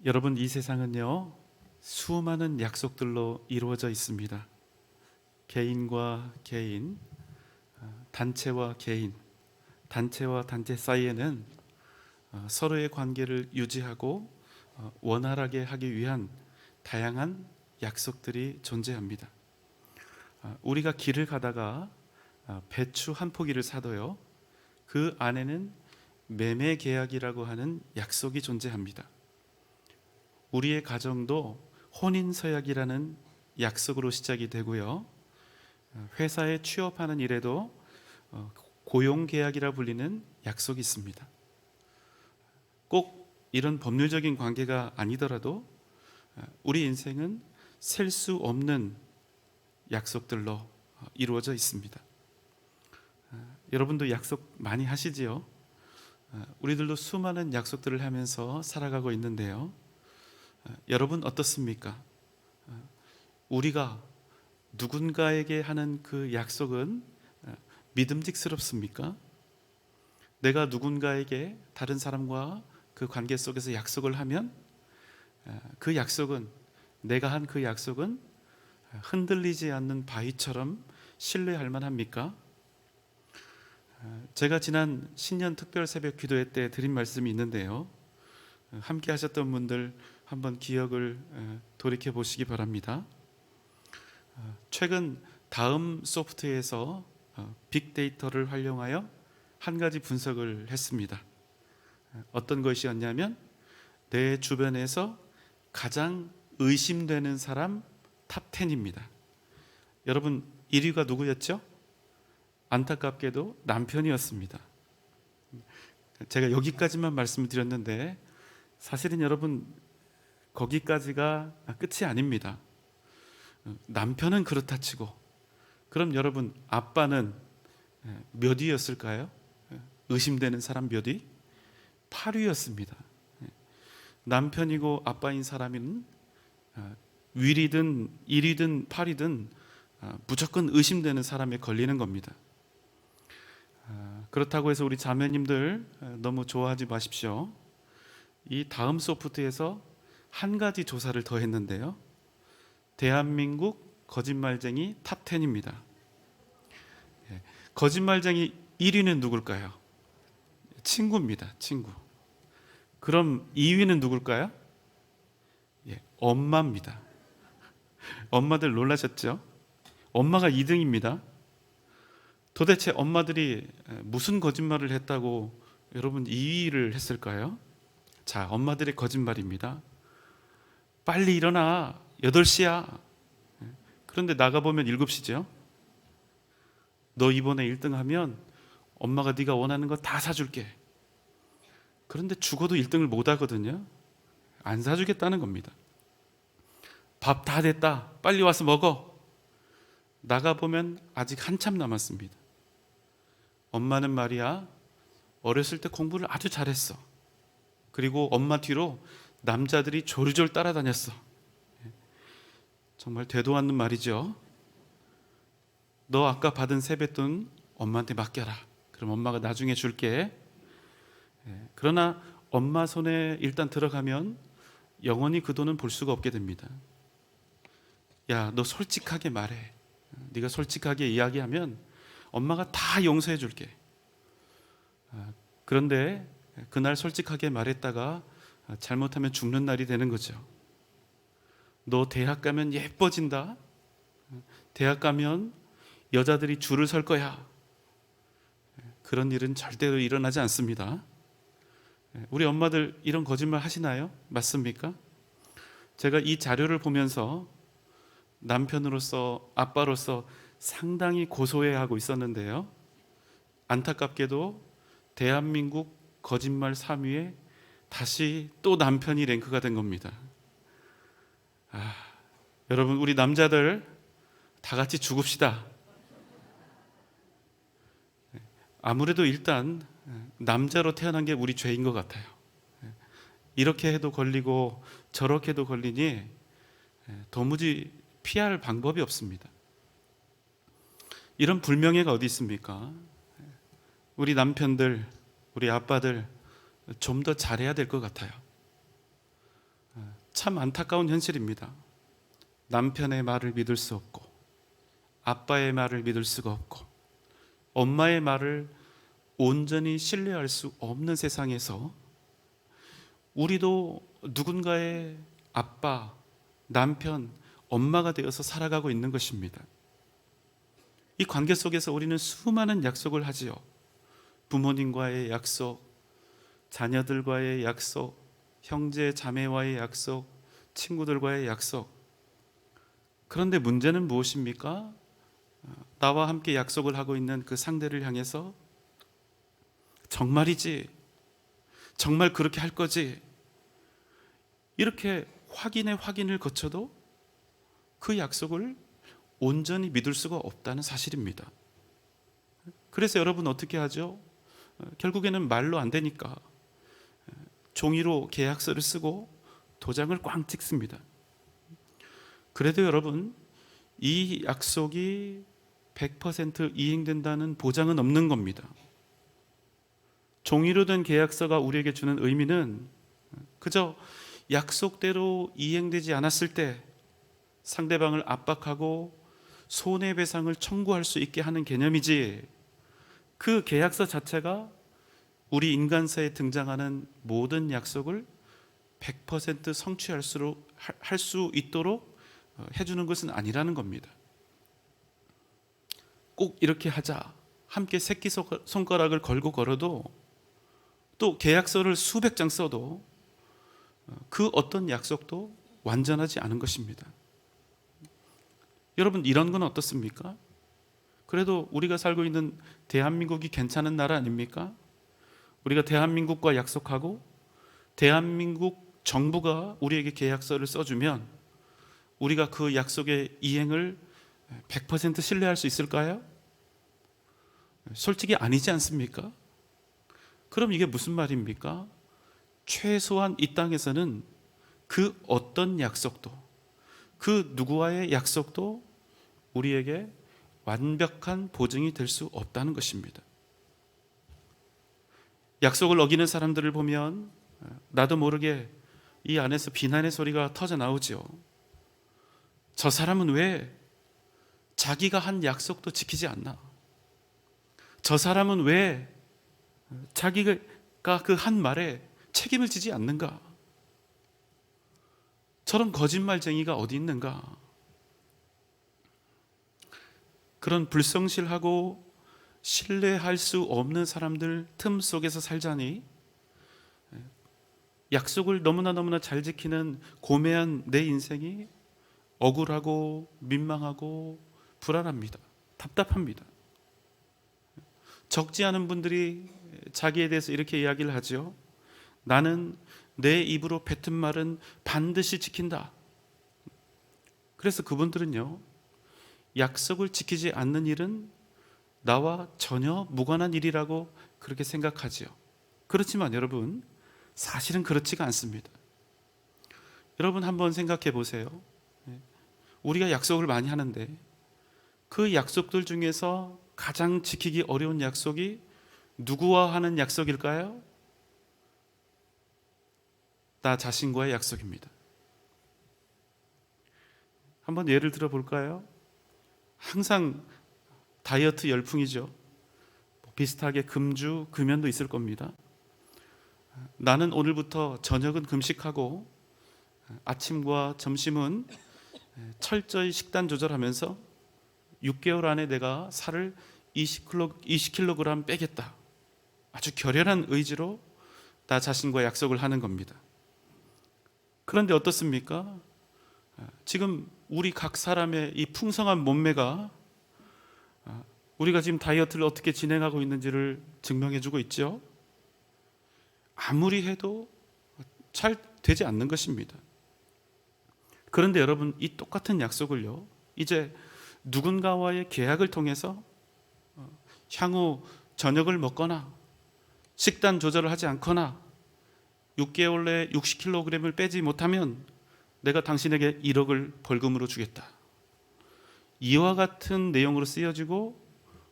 여러분, 이 세상은요, 수많은 약속들로 이루어져 있습니다. 개인과 개인, 단체와 개인, 단체와 단체 사이에는 서로의 관계를 유지하고 원활하게 하기 위한 다양한 약속들이 존재합니다. 우리가 길을 가다가 배추 한 포기를 사도요, 그 안에는 매매 계약이라고 하는 약속이 존재합니다. 우리의 가정도 혼인 서약이라는 약속으로 시작이 되고요, 회사에 취업하는 일에도 고용 계약이라 불리는 약속이 있습니다. 꼭 이런 법률적인 관계가 아니더라도 우리 인생은 셀 수 없는 약속들로 이루어져 있습니다. 여러분도 약속 많이 하시지요? 우리들도 수많은 약속들을 하면서 살아가고 있는데요, 여러분 어떻습니까? 우리가 누군가에게 하는 그 약속은 믿음직스럽습니까? 내가 누군가에게 다른 사람과 그 관계 속에서 약속을 하면 그 약속은, 내가 한 그 약속은 흔들리지 않는 바위처럼 신뢰할 만합니까? 제가 지난 신년 특별 새벽 기도회 때 드린 말씀이 있는데요, 함께 하셨던 분들 한번 기억을 돌이켜 보시기 바랍니다. 최근 다음 소프트에서 빅데이터를 활용하여 한 가지 분석을 했습니다. 어떤 것이었냐면, 내 주변에서 가장 의심되는 사람 탑 10입니다. 여러분, 1위가 누구였죠? 안타깝게도 남편이었습니다. 제가 여기까지만 말씀을 드렸는데 사실은 여러분, 거기까지가 끝이 아닙니다. 남편은 그렇다 치고, 그럼 여러분, 아빠는 몇 위였을까요? 의심되는 사람 몇 위? 8위였습니다. 남편이고 아빠인 사람은 위리든 1위든 8위든 무조건 의심되는 사람에 걸리는 겁니다. 그렇다고 해서 우리 자매님들 너무 좋아하지 마십시오. 이 다음 소프트에서 한 가지 조사를 더 했는데요, 대한민국 거짓말쟁이 탑 10입니다. 거짓말쟁이 1위는 누굴까요? 친구입니다. 친구. 그럼 2위는 누굴까요? 엄마입니다. 엄마들 놀라셨죠? 엄마가 2등입니다. 도대체 엄마들이 무슨 거짓말을 했다고 여러분 2위를 했을까요? 자, 엄마들의 거짓말입니다. 빨리 일어나, 8시야. 그런데 나가보면 7시죠. 너 이번에 1등 하면 엄마가 네가 원하는 거 다 사줄게. 그런데 죽어도 1등을 못 하거든요. 안 사주겠다는 겁니다. 밥 다 됐다, 빨리 와서 먹어. 나가보면 아직 한참 남았습니다. 엄마는 말이야, 어렸을 때 공부를 아주 잘했어. 그리고 엄마 뒤로 남자들이 조르졸 따라다녔어. 정말 되도 않는 말이죠. 너 아까 받은 세뱃돈 엄마한테 맡겨라. 그럼 엄마가 나중에 줄게. 그러나 엄마 손에 일단 들어가면 영원히 그 돈은 볼 수가 없게 됩니다. 야, 너 솔직하게 말해. 네가 솔직하게 이야기하면 엄마가 다 용서해 줄게. 그런데 그날 솔직하게 말했다가 잘못하면 죽는 날이 되는 거죠. 너 대학 가면 예뻐진다. 대학 가면 여자들이 줄을 설 거야. 그런 일은 절대로 일어나지 않습니다. 우리 엄마들 이런 거짓말 하시나요? 맞습니까? 제가 이 자료를 보면서 남편으로서, 아빠로서 상당히 고소해하고 있었는데요, 안타깝게도 대한민국 거짓말 3위에 다시 또 남편이 랭크가 된 겁니다. 여러분, 우리 남자들 다 같이 죽읍시다. 아무래도 일단 남자로 태어난 게 우리 죄인 것 같아요. 이렇게 해도 걸리고 저렇게 해도 걸리니 도무지 피할 방법이 없습니다. 이런 불명예가 어디 있습니까? 우리 남편들, 우리 아빠들 좀 더 잘해야 될 것 같아요. 참 안타까운 현실입니다. 남편의 말을 믿을 수 없고, 아빠의 말을 믿을 수가 없고, 엄마의 말을 온전히 신뢰할 수 없는 세상에서 우리도 누군가의 아빠, 남편, 엄마가 되어서 살아가고 있는 것입니다. 이 관계 속에서 우리는 수많은 약속을 하지요. 부모님과의 약속, 자녀들과의 약속, 형제 자매와의 약속, 친구들과의 약속. 그런데 문제는 무엇입니까? 나와 함께 약속을 하고 있는 그 상대를 향해서 정말이지? 정말 그렇게 할 거지? 이렇게 확인을 거쳐도 그 약속을 온전히 믿을 수가 없다는 사실입니다. 그래서 여러분 어떻게 하죠? 결국에는 말로 안 되니까 종이로 계약서를 쓰고 도장을 꽝 찍습니다. 그래도 여러분, 이 약속이 100% 이행된다는 보장은 없는 겁니다. 종이로 된 계약서가 우리에게 주는 의미는 그저 약속대로 이행되지 않았을 때 상대방을 압박하고 손해배상을 청구할 수 있게 하는 개념이지, 그 계약서 자체가 우리 인간사에 등장하는 모든 약속을 100% 성취할 수 있도록 해주는 것은 아니라는 겁니다. 꼭 이렇게 하자, 함께 새끼손가락을 걸고 걸어도, 또 계약서를 수백 장 써도 그 어떤 약속도 완전하지 않은 것입니다. 여러분, 이런 건 어떻습니까? 그래도 우리가 살고 있는 대한민국이 괜찮은 나라 아닙니까? 우리가 대한민국과 약속하고 대한민국 정부가 우리에게 계약서를 써주면 우리가 그 약속의 이행을 100% 신뢰할 수 있을까요? 솔직히 아니지 않습니까? 그럼 이게 무슨 말입니까? 최소한 이 땅에서는 그 어떤 약속도, 그 누구와의 약속도 우리에게 완벽한 보증이 될 수 없다는 것입니다. 약속을 어기는 사람들을 보면 나도 모르게 이 안에서 비난의 소리가 터져 나오죠. 저 사람은 왜 자기가 한 약속도 지키지 않나? 저 사람은 왜 자기가 그 한 말에 책임을 지지 않는가? 저런 거짓말쟁이가 어디 있는가? 그런 불성실하고 신뢰할 수 없는 사람들 틈 속에서 살자니 약속을 너무나 잘 지키는 고매한 내 인생이 억울하고 민망하고 불안합니다. 답답합니다. 적지 않은 분들이 자기에 대해서 이렇게 이야기를 하죠. 나는 내 입으로 뱉은 말은 반드시 지킨다. 그래서 그분들은요, 약속을 지키지 않는 일은 나와 전혀 무관한 일이라고 그렇게 생각하지요. 그렇지만 여러분, 사실은 그렇지가 않습니다. 여러분 한번 생각해 보세요. 우리가 약속을 많이 하는데 그 약속들 중에서 가장 지키기 어려운 약속이 누구와 하는 약속일까요? 나 자신과의 약속입니다. 한번 예를 들어 볼까요? 항상 다이어트 열풍이죠. 비슷하게 금주, 금연도 있을 겁니다. 나는 오늘부터 저녁은 금식하고 아침과 점심은 철저히 식단 조절하면서 6개월 안에 내가 살을 20kg 빼겠다. 아주 결연한 의지로 나 자신과 약속을 하는 겁니다. 그런데 어떻습니까? 지금 우리 각 사람의 이 풍성한 몸매가 우리가 지금 다이어트를 어떻게 진행하고 있는지를 증명해주고 있죠. 아무리 해도 잘 되지 않는 것입니다. 그런데 여러분, 이 똑같은 약속을요, 이제 누군가와의 계약을 통해서 향후 저녁을 먹거나 식단 조절을 하지 않거나 6개월 내에 60kg을 빼지 못하면 내가 당신에게 1억을 벌금으로 주겠다. 이와 같은 내용으로 쓰여지고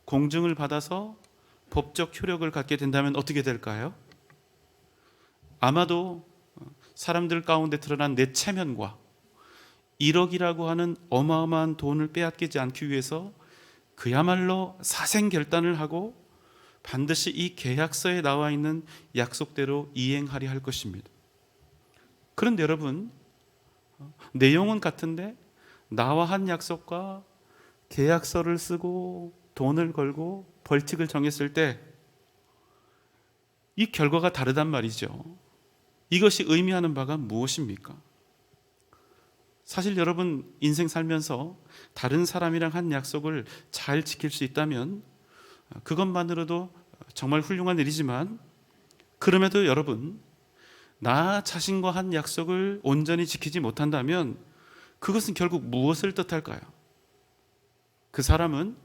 공증을 받아서 법적 효력을 갖게 된다면 어떻게 될까요? 아마도 사람들 가운데 드러난 내 체면과 1억이라고 하는 어마어마한 돈을 빼앗기지 않기 위해서 그야말로 사생결단을 하고 반드시 이 계약서에 나와 있는 약속대로 이행하려 할 것입니다. 그런데 여러분, 내용은 같은데 나와 한 약속과 계약서를 쓰고 돈을 걸고 벌칙을 정했을 때 이 결과가 다르단 말이죠. 이것이 의미하는 바가 무엇입니까? 사실 여러분, 인생 살면서 다른 사람이랑 한 약속을 잘 지킬 수 있다면 그것만으로도 정말 훌륭한 일이지만, 그럼에도 여러분, 나 자신과 한 약속을 온전히 지키지 못한다면 그것은 결국 무엇을 뜻할까요? 그 사람은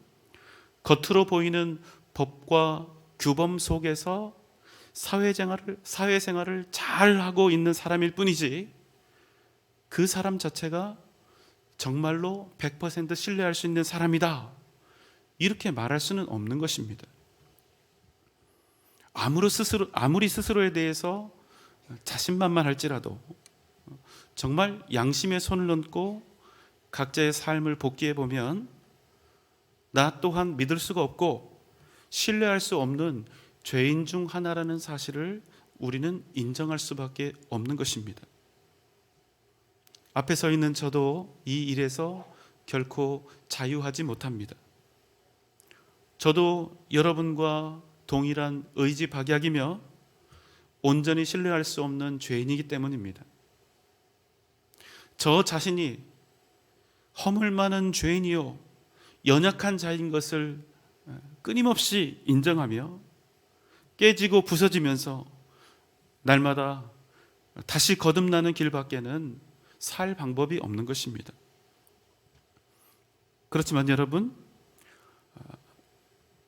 겉으로 보이는 법과 규범 속에서 사회생활을 잘 하고 있는 사람일 뿐이지, 그 사람 자체가 정말로 100% 신뢰할 수 있는 사람이다, 이렇게 말할 수는 없는 것입니다. 아무리 스스로에 대해서 자신만만할지라도 정말 양심의 손을 얹고 각자의 삶을 복기해 보면 나 또한 믿을 수가 없고 신뢰할 수 없는 죄인 중 하나라는 사실을 우리는 인정할 수밖에 없는 것입니다. 앞에 서 있는 저도 이 일에서 결코 자유하지 못합니다. 저도 여러분과 동일한 의지박약이며 온전히 신뢰할 수 없는 죄인이기 때문입니다. 저 자신이 허물 많은 죄인이요 연약한 자인 것을 끊임없이 인정하며 깨지고 부서지면서 날마다 다시 거듭나는 길밖에는 살 방법이 없는 것입니다. 그렇지만 여러분,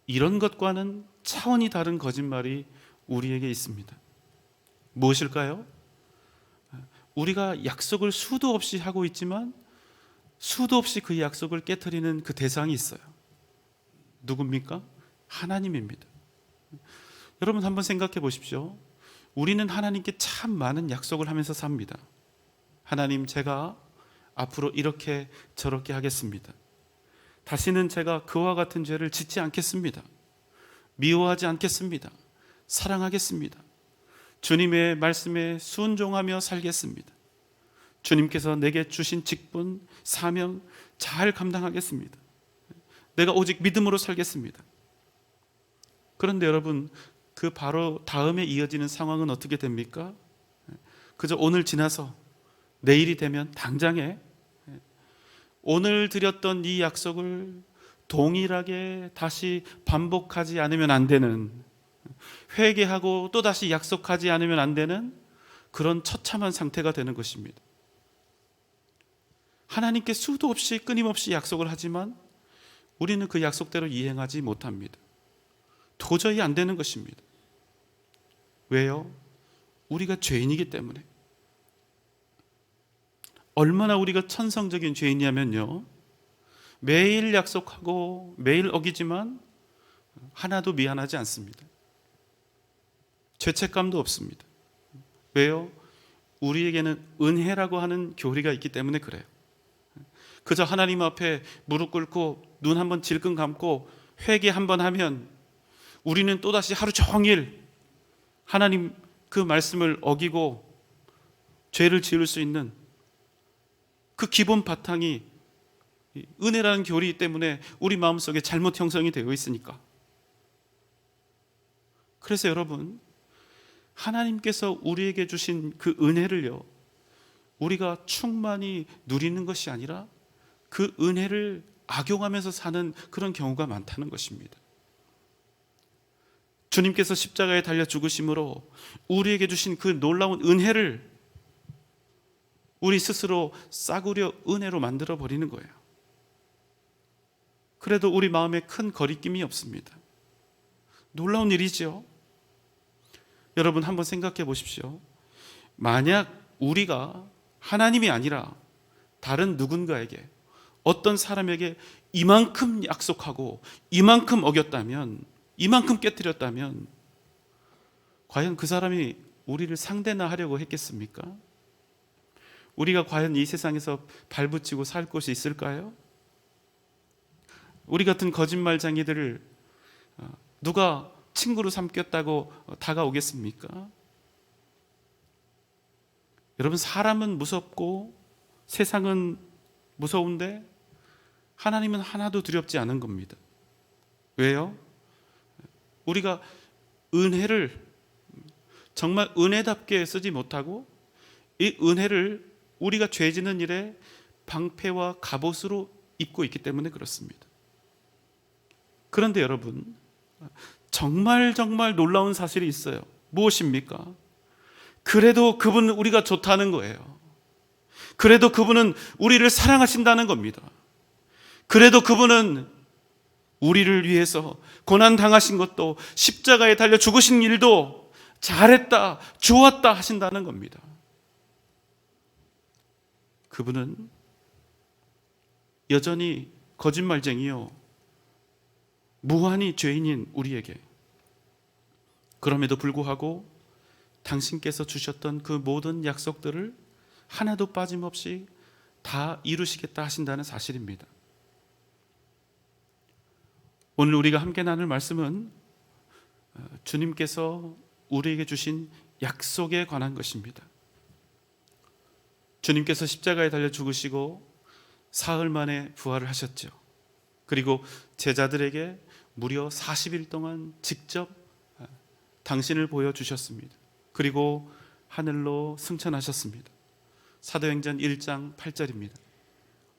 이런 것과는 차원이 다른 거짓말이 우리에게 있습니다. 무엇일까요? 우리가 약속을 수도 없이 하고 있지만 수도 없이 그 약속을 깨트리는 그 대상이 있어요. 누굽니까? 하나님입니다. 여러분 한번 생각해 보십시오. 우리는 하나님께 참 많은 약속을 하면서 삽니다. 하나님, 제가 앞으로 이렇게 저렇게 하겠습니다. 다시는 제가 그와 같은 죄를 짓지 않겠습니다. 미워하지 않겠습니다. 사랑하겠습니다. 주님의 말씀에 순종하며 살겠습니다. 주님께서 내게 주신 직분, 사명 잘 감당하겠습니다. 내가 오직 믿음으로 살겠습니다. 그런데 여러분, 그 바로 다음에 이어지는 상황은 어떻게 됩니까? 그저 오늘 지나서 내일이 되면 당장에 오늘 드렸던 이 약속을 동일하게 다시 반복하지 않으면 안 되는, 회개하고 또다시 약속하지 않으면 안 되는 그런 처참한 상태가 되는 것입니다. 하나님께 수도 없이 끊임없이 약속을 하지만 우리는 그 약속대로 이행하지 못합니다. 도저히 안 되는 것입니다. 왜요? 우리가 죄인이기 때문에. 얼마나 우리가 천성적인 죄인이냐면요, 매일 약속하고 매일 어기지만 하나도 미안하지 않습니다. 죄책감도 없습니다. 왜요? 우리에게는 은혜라고 하는 교리가 있기 때문에 그래요. 그저 하나님 앞에 무릎 꿇고 눈 한번 질끈 감고 회개 한번 하면 우리는 또다시 하루 종일 하나님 그 말씀을 어기고 죄를 지을 수 있는 그 기본 바탕이 은혜라는 교리 때문에 우리 마음속에 잘못 형성이 되어 있으니까. 그래서 여러분, 하나님께서 우리에게 주신 그 은혜를요, 우리가 충만히 누리는 것이 아니라 그 은혜를 악용하면서 사는 그런 경우가 많다는 것입니다. 주님께서 십자가에 달려 죽으심으로 우리에게 주신 그 놀라운 은혜를 우리 스스로 싸구려 은혜로 만들어 버리는 거예요. 그래도 우리 마음에 큰 거리낌이 없습니다. 놀라운 일이죠. 여러분 한번 생각해 보십시오. 만약 우리가 하나님이 아니라 다른 누군가에게, 어떤 사람에게 이만큼 약속하고 이만큼 어겼다면, 이만큼 깨뜨렸다면 과연 그 사람이 우리를 상대나 하려고 했겠습니까? 우리가 과연 이 세상에서 발붙이고 살 곳이 있을까요? 우리 같은 거짓말쟁이들을 누가 친구로 삼겠다고 다가오겠습니까? 여러분, 사람은 무섭고 세상은 무서운데 하나님은 하나도 두렵지 않은 겁니다. 왜요? 우리가 은혜를 정말 은혜답게 쓰지 못하고 이 은혜를 우리가 죄 짓는 일에 방패와 갑옷으로 입고 있기 때문에 그렇습니다. 그런데 여러분, 정말 놀라운 사실이 있어요. 무엇입니까? 그래도 그분은 우리가 좋다는 거예요. 그래도 그분은 우리를 사랑하신다는 겁니다. 그래도 그분은 우리를 위해서 고난 당하신 것도 십자가에 달려 죽으신 일도 잘했다, 좋았다 하신다는 겁니다. 그분은 여전히 거짓말쟁이요, 무한히 죄인인 우리에게 그럼에도 불구하고 당신께서 주셨던 그 모든 약속들을 하나도 빠짐없이 다 이루시겠다 하신다는 사실입니다. 오늘 우리가 함께 나눌 말씀은 주님께서 우리에게 주신 약속에 관한 것입니다. 주님께서 십자가에 달려 죽으시고 사흘 만에 부활을 하셨죠. 그리고 제자들에게 무려 40일 동안 직접 당신을 보여주셨습니다. 그리고 하늘로 승천하셨습니다. 사도행전 1장 8절입니다.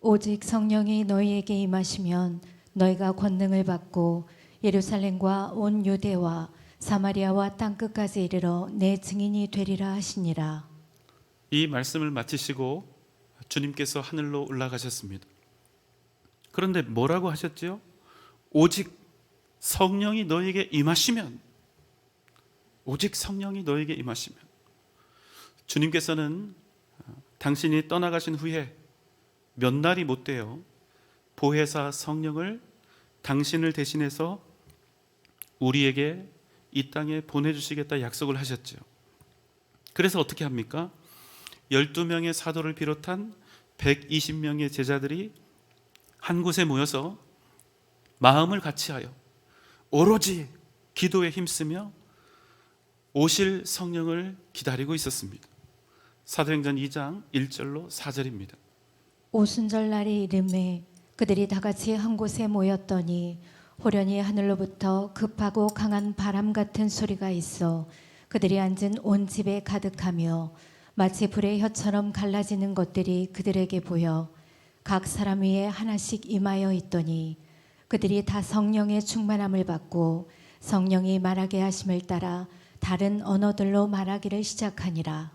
오직 성령이 너희에게 임하시면 너희가 권능을 받고 예루살렘과 온 유대와 사마리아와 땅끝까지 이르러 내 증인이 되리라 하시니라. 이 말씀을 마치시고 주님께서 하늘로 올라가셨습니다. 그런데 뭐라고 하셨죠? 오직 성령이 너에게 임하시면, 오직 성령이 너에게 임하시면. 주님께서는 당신이 떠나가신 후에 몇 날이 못 돼요, 보혜사 성령을 당신을 대신해서 우리에게 이 땅에 보내주시겠다 약속을 하셨죠. 그래서 어떻게 합니까? 12명의 사도를 비롯한 120명의 제자들이 한 곳에 모여서 마음을 같이하여 오로지 기도에 힘쓰며 오실 성령을 기다리고 있었습니다. 사도행전 2장 1절로 4절입니다. 오순절 날이 이름에 그들이 다 같이 한 곳에 모였더니 호련히 하늘로부터 급하고 강한 바람 같은 소리가 있어 그들이 앉은 온 집에 가득하며 마치 불의 혀처럼 갈라지는 것들이 그들에게 보여 각 사람 위에 하나씩 임하여 있더니 그들이 다 성령의 충만함을 받고 성령이 말하게 하심을 따라 다른 언어들로 말하기를 시작하니라.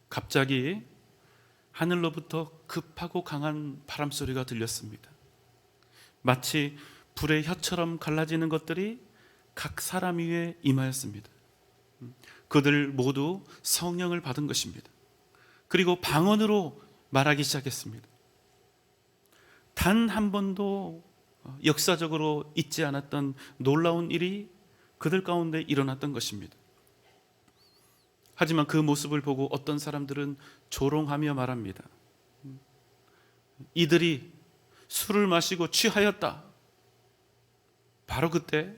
갑자기 하늘로부터 급하고 강한 바람 소리가 들렸습니다. 마치 불의 혀처럼 갈라지는 것들이 각 사람 위에 임하였습니다. 그들 모두 성령을 받은 것입니다. 그리고 방언으로 말하기 시작했습니다. 단 한 번도 역사적으로 있지 않았던 놀라운 일이 그들 가운데 일어났던 것입니다. 하지만 그 모습을 보고 어떤 사람들은 조롱하며 말합니다. 이들이 술을 마시고 취하였다. 바로 그때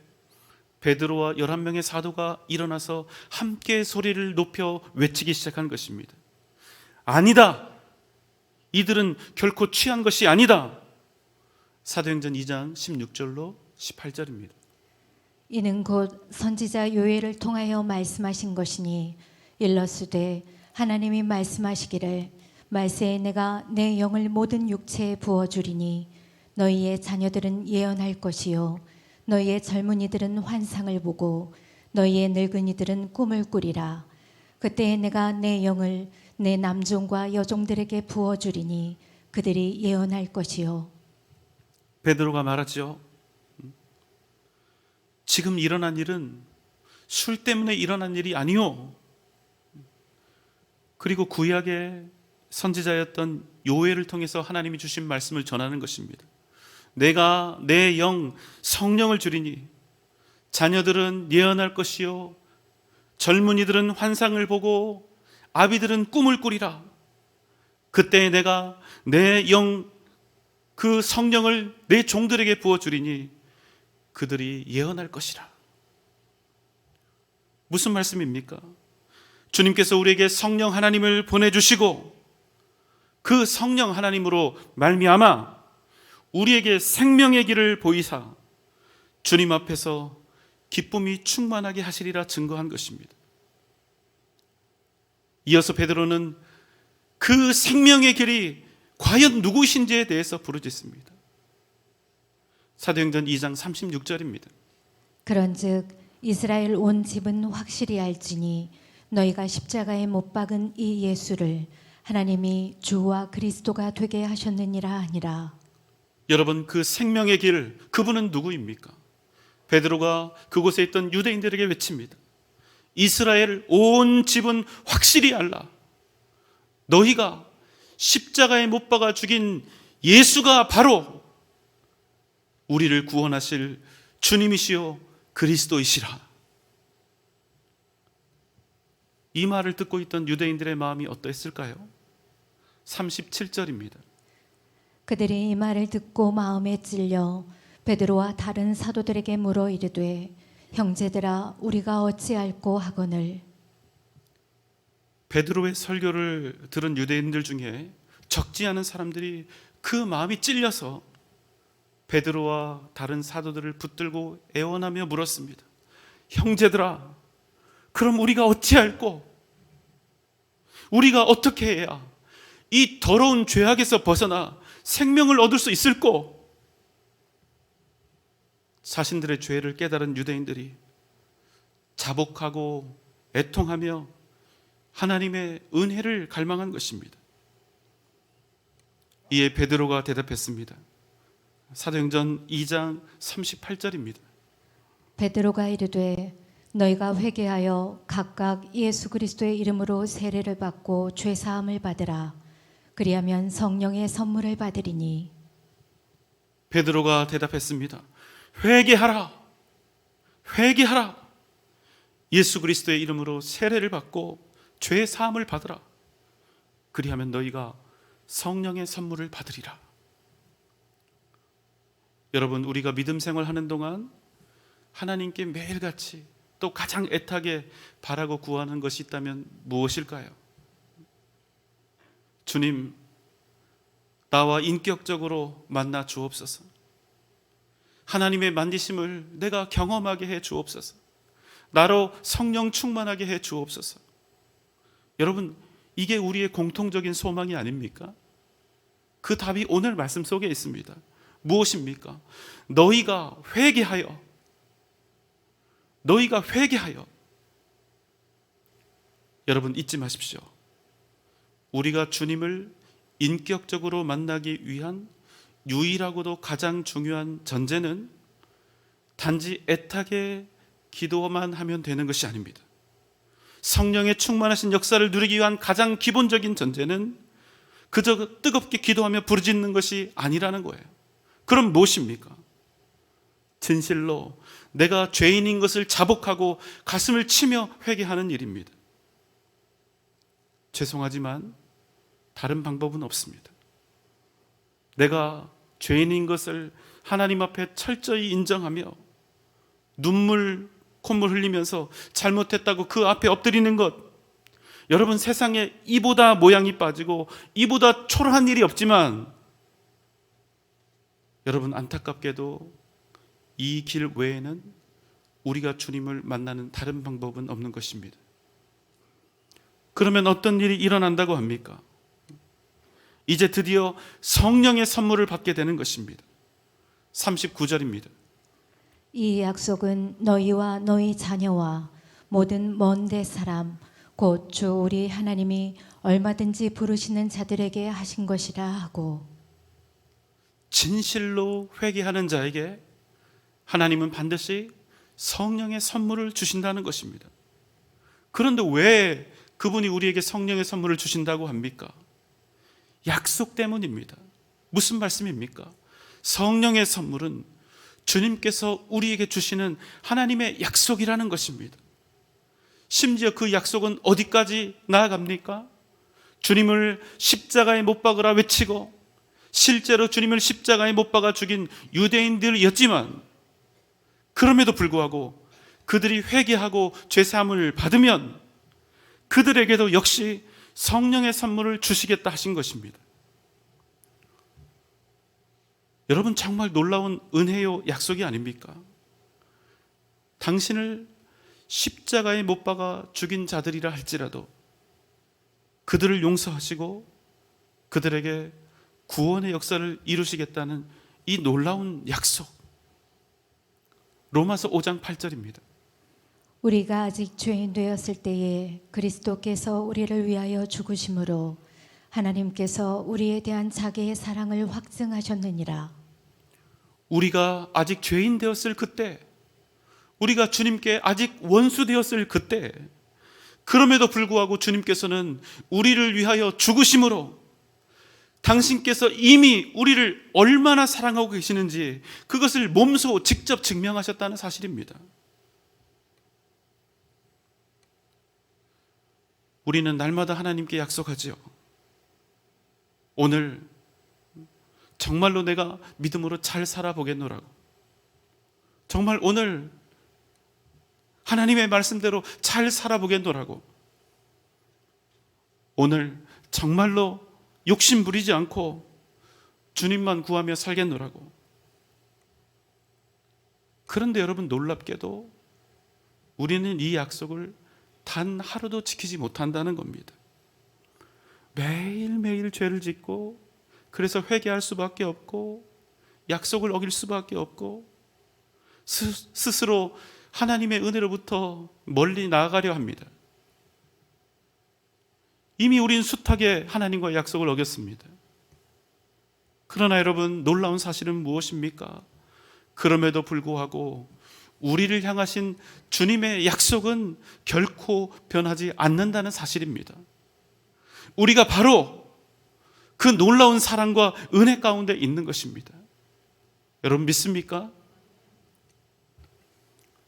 베드로와 11명의 사도가 일어나서 함께 소리를 높여 외치기 시작한 것입니다. 아니다. 이들은 결코 취한 것이 아니다. 사도행전 2장 16절로 18절입니다. 이는 곧 선지자 요엘을 통하여 말씀하신 것이니 일러스되 하나님이 말씀하시기를 말세에 내가 내 영을 모든 육체에 부어주리니 너희의 자녀들은 예언할 것이요 너희의 젊은이들은 환상을 보고 너희의 늙은이들은 꿈을 꾸리라. 그때에 내가 내 영을 내 남종과 여종들에게 부어주리니 그들이 예언할 것이요. 베드로가 말하죠. 지금 일어난 일은 술 때문에 일어난 일이 아니요. 그리고 구약의 선지자였던 요엘을 통해서 하나님이 주신 말씀을 전하는 것입니다. 내가 내 영 성령을 주리니 자녀들은 예언할 것이요 젊은이들은 환상을 보고 아비들은 꿈을 꾸리라. 그때 내가 내 그 성령을 내 종들에게 부어주리니 그들이 예언할 것이라. 무슨 말씀입니까? 주님께서 우리에게 성령 하나님을 보내주시고 그 성령 하나님으로 말미암아 우리에게 생명의 길을 보이사 주님 앞에서 기쁨이 충만하게 하시리라 증거한 것입니다. 이어서 베드로는 그 생명의 길이 과연 누구신지에 대해서 부르짖습니다. 사도행전 2장 36절입니다. 그런즉 이스라엘 온 집은 확실히 알지니 너희가 십자가에 못 박은 이 예수를 하나님이 주와 그리스도가 되게 하셨느니라 하니라. 여러분, 그 생명의 길, 그분은 누구입니까? 베드로가 그곳에 있던 유대인들에게 외칩니다. 이스라엘 온 집은 확실히 알라. 너희가 십자가에 못 박아 죽인 예수가 바로 우리를 구원하실 주님이시요 그리스도이시라. 이 말을 듣고 있던 유대인들의 마음이 어떠했을까요? 37절입니다. 그들이 이 말을 듣고 마음에 찔려 베드로와 다른 사도들에게 물어 이르되 형제들아 우리가 어찌할꼬 하거늘. 베드로의 설교를 들은 유대인들 중에 적지 않은 사람들이 그 마음이 찔려서 베드로와 다른 사도들을 붙들고 애원하며 물었습니다. 형제들아, 그럼 우리가 어찌할꼬? 우리가 어떻게 해야 이 더러운 죄악에서 벗어나 생명을 얻을 수 있을꼬? 자신들의 죄를 깨달은 유대인들이 자복하고 애통하며 하나님의 은혜를 갈망한 것입니다. 이에 베드로가 대답했습니다. 사도행전 2장 38절입니다. 베드로가 이르되 너희가 회개하여 각각 예수 그리스도의 이름으로 세례를 받고 죄 사함을 받으라. 그리하면 성령의 선물을 받으리니. 베드로가 대답했습니다. 회개하라. 회개하라. 예수 그리스도의 이름으로 세례를 받고 죄 사함을 받으라. 그리하면 너희가 성령의 선물을 받으리라. 여러분, 우리가 믿음 생활하는 동안 하나님께 매일같이 또 가장 애타게 바라고 구하는 것이 있다면 무엇일까요? 주님, 나와 인격적으로 만나 주옵소서. 하나님의 만지심을 내가 경험하게 해 주옵소서. 나로 성령 충만하게 해 주옵소서. 여러분, 이게 우리의 공통적인 소망이 아닙니까? 그 답이 오늘 말씀 속에 있습니다. 무엇입니까? 너희가 회개하여 여러분 잊지 마십시오. 우리가 주님을 인격적으로 만나기 위한 유일하고도 가장 중요한 전제는 단지 애타게 기도만 하면 되는 것이 아닙니다. 성령의 충만하신 역사를 누리기 위한 가장 기본적인 전제는 그저 뜨겁게 기도하며 부르짖는 것이 아니라는 거예요. 그럼 무엇입니까? 진실로 내가 죄인인 것을 자복하고 가슴을 치며 회개하는 일입니다. 죄송하지만 다른 방법은 없습니다. 내가 죄인인 것을 하나님 앞에 철저히 인정하며 눈물, 콧물 흘리면서 잘못했다고 그 앞에 엎드리는 것, 여러분 세상에 이보다 모양이 빠지고 이보다 초라한 일이 없지만 여러분 안타깝게도 이 길 외에는 우리가 주님을 만나는 다른 방법은 없는 것입니다. 그러면 어떤 일이 일어난다고 합니까? 이제 드디어 성령의 선물을 받게 되는 것입니다. 39절입니다. 이 약속은 너희와 너희 자녀와 모든 먼데 사람 곧 주 우리 하나님이 얼마든지 부르시는 자들에게 하신 것이라 하고. 진실로 회개하는 자에게 하나님은 반드시 성령의 선물을 주신다는 것입니다. 그런데 왜 그분이 우리에게 성령의 선물을 주신다고 합니까? 약속 때문입니다. 무슨 말씀입니까? 성령의 선물은 주님께서 우리에게 주시는 하나님의 약속이라는 것입니다. 심지어 그 약속은 어디까지 나아갑니까? 주님을 십자가에 못 박으라 외치고 실제로 주님을 십자가에 못 박아 죽인 유대인들이었지만, 그럼에도 불구하고 그들이 회개하고 죄사함을 받으면 그들에게도 역시 성령의 선물을 주시겠다 하신 것입니다. 여러분, 정말 놀라운 은혜요 약속이 아닙니까? 당신을 십자가에 못 박아 죽인 자들이라 할지라도 그들을 용서하시고 그들에게 구원의 역사를 이루시겠다는 이 놀라운 약속. 로마서 5장 8절입니다. 우리가 아직 죄인 되었을 때에 그리스도께서 우리를 위하여 죽으심으로 하나님께서 우리에 대한 자기의 사랑을 확증하셨느니라. 우리가 아직 죄인 되었을 그때, 우리가 주님께 아직 원수 되었을 그때, 그럼에도 불구하고 주님께서는 우리를 위하여 죽으심으로 당신께서 이미 우리를 얼마나 사랑하고 계시는지 그것을 몸소 직접 증명하셨다는 사실입니다. 우리는 날마다 하나님께 약속하지요. 오늘 정말로 내가 믿음으로 잘 살아보겠노라고. 정말 오늘 하나님의 말씀대로 잘 살아보겠노라고. 오늘 정말로 욕심 부리지 않고 주님만 구하며 살겠노라고. 그런데 여러분, 놀랍게도 우리는 이 약속을 단 하루도 지키지 못한다는 겁니다. 매일매일 죄를 짓고, 그래서 회개할 수밖에 없고, 약속을 어길 수밖에 없고, 스스로 하나님의 은혜로부터 멀리 나아가려 합니다. 이미 우린 숱하게 하나님과의 약속을 어겼습니다. 그러나 여러분, 놀라운 사실은 무엇입니까? 그럼에도 불구하고 우리를 향하신 주님의 약속은 결코 변하지 않는다는 사실입니다. 우리가 바로 그 놀라운 사랑과 은혜 가운데 있는 것입니다. 여러분, 믿습니까?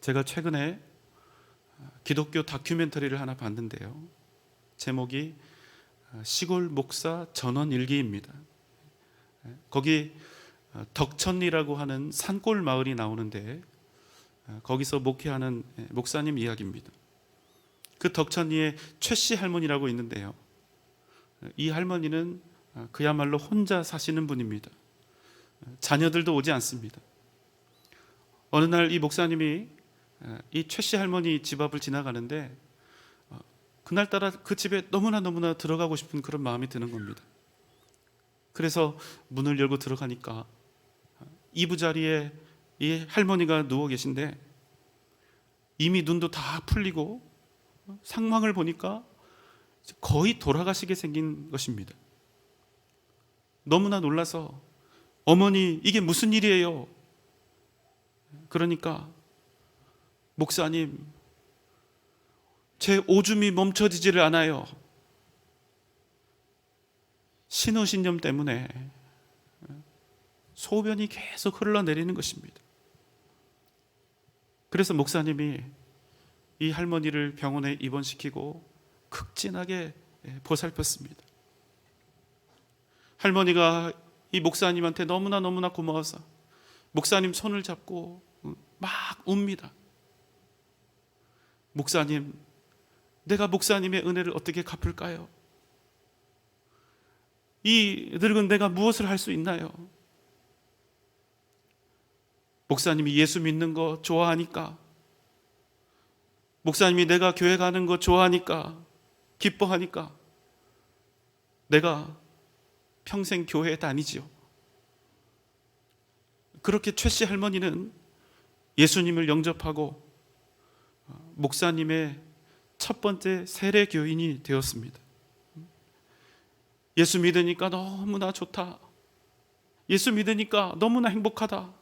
제가 최근에 기독교 다큐멘터리를 하나 봤는데요. 제목이 시골 목사 전원 일기입니다. 거기 덕천리라고 하는 산골 마을이 나오는데, 거기서 목회하는 목사님 이야기입니다. 그 덕천리에 최씨 할머니라고 있는데요. 이 할머니는 그야말로 혼자 사시는 분입니다. 자녀들도 오지 않습니다. 어느 날 이 목사님이 이 최씨 할머니 집 앞을 지나가는데, 그날따라 그 집에 너무나 들어가고 싶은 그런 마음이 드는 겁니다. 그래서 문을 열고 들어가니까 이부자리에 이 할머니가 누워 계신데, 이미 눈도 다 풀리고 상황을 보니까 거의 돌아가시게 생긴 것입니다. 너무나 놀라서, 어머니, 이게 무슨 일이에요? 그러니까, 목사님, 제 오줌이 멈춰지지를 않아요. 신우신염 때문에 소변이 계속 흘러내리는 것입니다. 그래서 목사님이 이 할머니를 병원에 입원시키고 극진하게 보살폈습니다. 할머니가 이 목사님한테 너무나 고마워서 목사님 손을 잡고 막 웁니다. 목사님, 내가 목사님의 은혜를 어떻게 갚을까요? 이 늙은 내가 무엇을 할 수 있나요? 목사님이 예수 믿는 거 좋아하니까, 목사님이 내가 교회 가는 거 좋아하니까, 기뻐하니까 내가 평생 교회에 다니지요. 그렇게 최씨 할머니는 예수님을 영접하고 목사님의 첫 번째 세례 교인이 되었습니다. 예수 믿으니까 너무나 좋다. 예수 믿으니까 너무나 행복하다.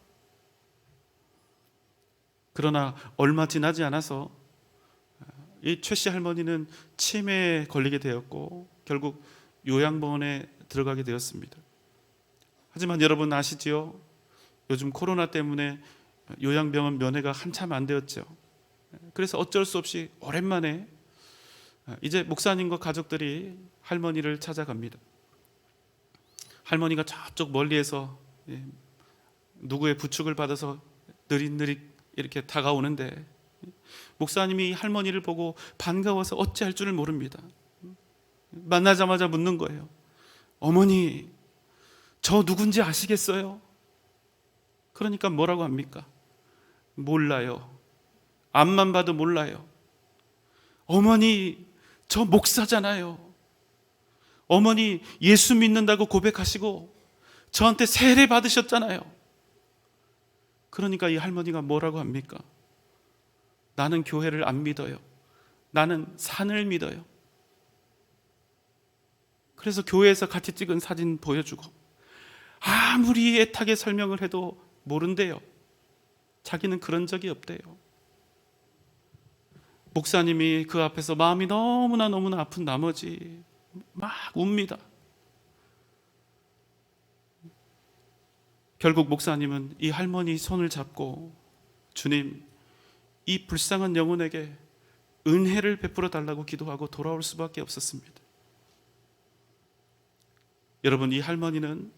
그러나 얼마 지나지 않아서 이 최씨 할머니는 치매에 걸리게 되었고 결국 요양병원에 들어가게 되었습니다. 하지만 여러분 아시지요? 요즘 코로나 때문에 요양병원 면회가 한참 안 되었죠. 그래서 어쩔 수 없이 오랜만에 이제 목사님과 가족들이 할머니를 찾아갑니다. 할머니가 저쪽 멀리에서 누구의 부축을 받아서 느릿느릿 이렇게 다가오는데 목사님이 할머니를 보고 반가워서 어찌할 줄을 모릅니다. 만나자마자 묻는 거예요. 어머니, 저 누군지 아시겠어요? 그러니까 뭐라고 합니까? 몰라요. 앞만 봐도 몰라요. 어머니, 저 목사잖아요. 어머니, 예수 믿는다고 고백하시고 저한테 세례 받으셨잖아요. 그러니까 이 할머니가 뭐라고 합니까? 나는 교회를 안 믿어요. 나는 산을 믿어요. 그래서 교회에서 같이 찍은 사진 보여주고 아무리 애타게 설명을 해도 모른대요. 자기는 그런 적이 없대요. 목사님이 그 앞에서 마음이 너무나 아픈 나머지 막 웁니다. 결국 목사님은 이 할머니 손을 잡고 주님, 이 불쌍한 영혼에게 은혜를 베풀어 달라고 기도하고 돌아올 수밖에 없었습니다. 여러분, 이 할머니는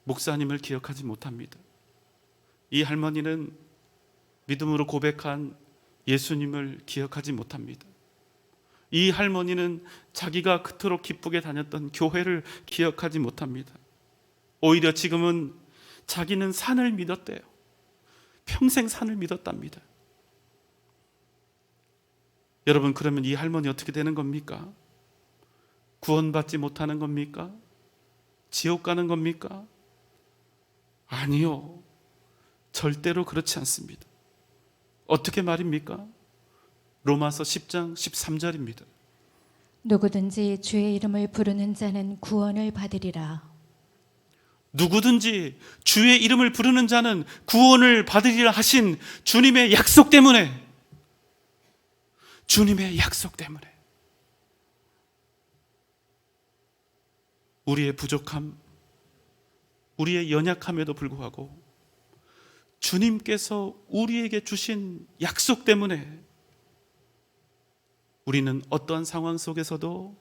목사님을 기억하지 못합니다. 이 할머니는 믿음으로 고백한 예수님을 기억하지 못합니다. 이 할머니는 자기가 그토록 기쁘게 다녔던 교회를 기억하지 못합니다. 오히려 지금은 자기는 산을 믿었대요. 평생 산을 믿었답니다. 여러분, 그러면 이 할머니 어떻게 되는 겁니까? 구원받지 못하는 겁니까? 지옥 가는 겁니까? 아니요. 절대로 그렇지 않습니다. 어떻게 말입니까? 로마서 10장 13절입니다. 누구든지 주의 이름을 부르는 자는 구원을 받으리라. 누구든지 주의 이름을 부르는 자는 구원을 받으리라 하신 주님의 약속 때문에, 주님의 약속 때문에 우리의 부족함, 우리의 연약함에도 불구하고 주님께서 우리에게 주신 약속 때문에 우리는 어떠한 상황 속에서도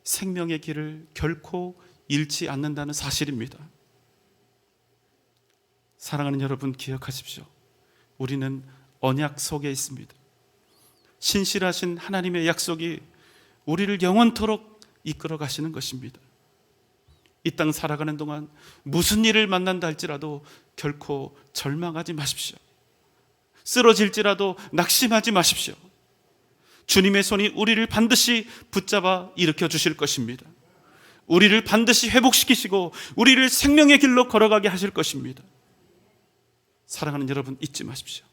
생명의 길을 결코 잃지 않는다는 사실입니다. 사랑하는 여러분, 기억하십시오. 우리는 언약 속에 있습니다. 신실하신 하나님의 약속이 우리를 영원토록 이끌어 가시는 것입니다. 이 땅 살아가는 동안 무슨 일을 만난다 할지라도 결코 절망하지 마십시오. 쓰러질지라도 낙심하지 마십시오. 주님의 손이 우리를 반드시 붙잡아 일으켜 주실 것입니다. 우리를 반드시 회복시키시고 우리를 생명의 길로 걸어가게 하실 것입니다. 사랑하는 여러분, 잊지 마십시오.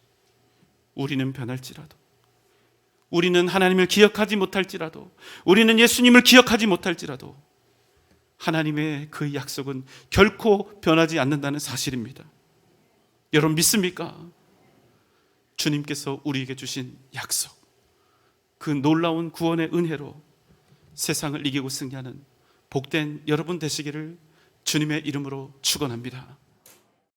우리는 변할지라도, 우리는 하나님을 기억하지 못할지라도, 우리는 예수님을 기억하지 못할지라도 하나님의 그 약속은 결코 변하지 않는다는 사실입니다. 여러분, 믿습니까? 주님께서 우리에게 주신 약속, 그 놀라운 구원의 은혜로 세상을 이기고 승리하는 복된 여러분 되시기를 주님의 이름으로 축원합니다.